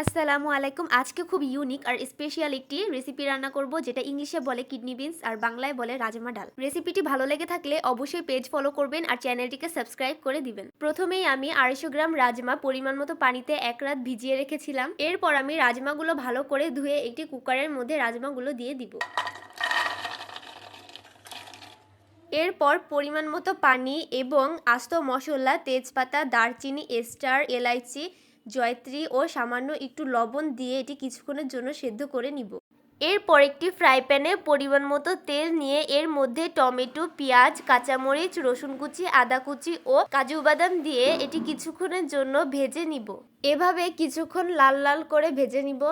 আসসালামু আলাইকুম। আজকে খুব ইউনিক আর স্পেশাল একটি রেসিপি রান্না করব, যেটা ইংলিশে বলে কিডনি বিনস আর বাংলায় বলে রাজমা ডাল। রেসিপিটি ভালো লেগে থাকলে অবশ্যই পেজ ফলো করবেন আর চ্যানেলটিকে সাবস্ক্রাইব করে দিবেন। প্রথমেই আমি 250 গ্রাম রাজমা পরিমাণ মতো পানিতে 1 রাত ভিজিয়ে রেখেছিলাম। এরপর আমি রাজমাগুলো ভালো করে ধুয়ে একটি কুকারের মধ্যে রাজমাগুলো দিয়ে দিব। এরপর পরিমাণ মতো পানি এবং আস্ত মশলা, তেজপাতা, দারচিনি, স্টার, এলাইচি, জয়ত্রী ও সামান্য একটু লবণ দিয়ে এটি কিছুক্ষণের জন্য সেদ্ধ করে নিব। এরপর একটি ফ্রাই প্যানে পরিমাণ মতো তেল নিয়ে এর মধ্যে টমেটো, পেঁয়াজ, কাঁচামরিচ, রসুন কুচি, আদা কুচি ও কাজু বাদাম দিয়ে এটি কিছুক্ষণের জন্য ভেজে নিব। এভাবে কিছুক্ষণ লাল লাল করে ভেজে নিব।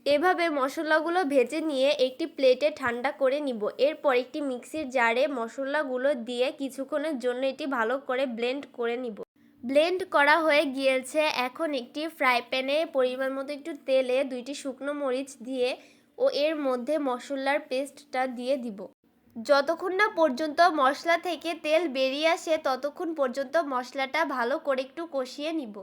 এভাবে মশলাগুলো ভেজে নিয়ে একটি প্লেটে ঠান্ডা করে নিব। এরপর একটি মিক্সির জারে মশলাগুলো দিয়ে কিছুক্ষণের জন্য এটি ভালো করে ব্লেন্ড করে নিব। ব্লেন্ড করা হয়ে গিয়েছে। এখন একটি ফ্রাই প্যানে পরিমাণ মতো একটু তেলে 2টি শুকনো মরিচ দিয়ে ও এর মধ্যে মশলার পেস্টটা দিয়ে দিব। যতক্ষণ না পর্যন্ত মশলা থেকে তেল বেরিয়ে আসে ততক্ষণ পর্যন্ত মশলাটা ভালো করে একটু কষিয়ে নিব।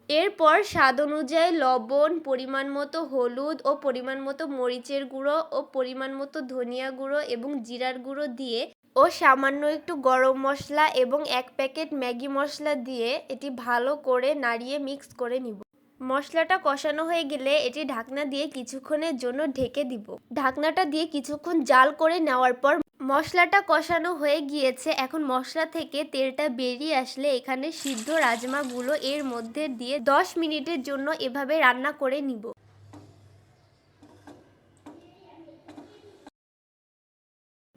এরপর স্বাদ অনুযায়ী লবণ, পরিমাণ মতো হলুদ ও পরিমাণ মতো মরিচের গুঁড়ো ও পরিমাণ মতো ধনিয়া গুঁড়ো এবং জিরার গুঁড়ো দিয়ে ও সামান্য একটু গরম মশলা এবং 1 প্যাকেট ম্যাগি মশলা দিয়ে এটি ভালো করে নাড়িয়ে মিক্স করে নিব। মশলাটা কষানো হয়ে গেলে এটি ঢাকনা দিয়ে কিছুক্ষণের জন্য ঢেকে দিব। ঢাকনাটা দিয়ে কিছুক্ষণ জাল করে নেওয়ার পর মশলাটা কষানো হয়ে গিয়েছে। এখন মশলা থেকে তেলটা বেরিয়ে আসলে এখানে সিদ্ধ রাজমাগুলো এর মধ্যে দিয়ে 10 মিনিটের জন্য এভাবে রান্না করে নিব।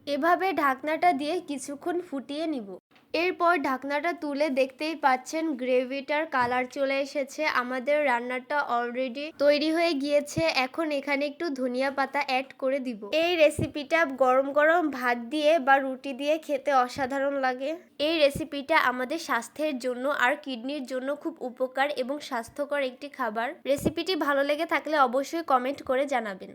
এভাবে ঢাকনাটা দিয়ে কিছুক্ষণ ফুটিয়ে নিব। এরপর ঢাকনাটা তুলে দেখতেই পাচ্ছেন গ্রেভিটার কালার চলে এসেছে। আমাদের রান্নাটা অলরেডি তৈরি হয়ে গিয়েছে। এখন এখানে একটু ধনিয়া পাতা অ্যাড করে দিব। এই রেসিপিটা গরম গরম ভাত দিয়ে বা রুটি দিয়ে খেতে অসাধারণ লাগে। এই রেসিপিটা আমাদের স্বাস্থ্যের জন্য আর কিডনির জন্য খুব উপকার এবং স্বাস্থ্যকর একটি খাবার। রেসিপিটি ভালো লেগে থাকলে অবশ্যই কমেন্ট করে জানাবেন।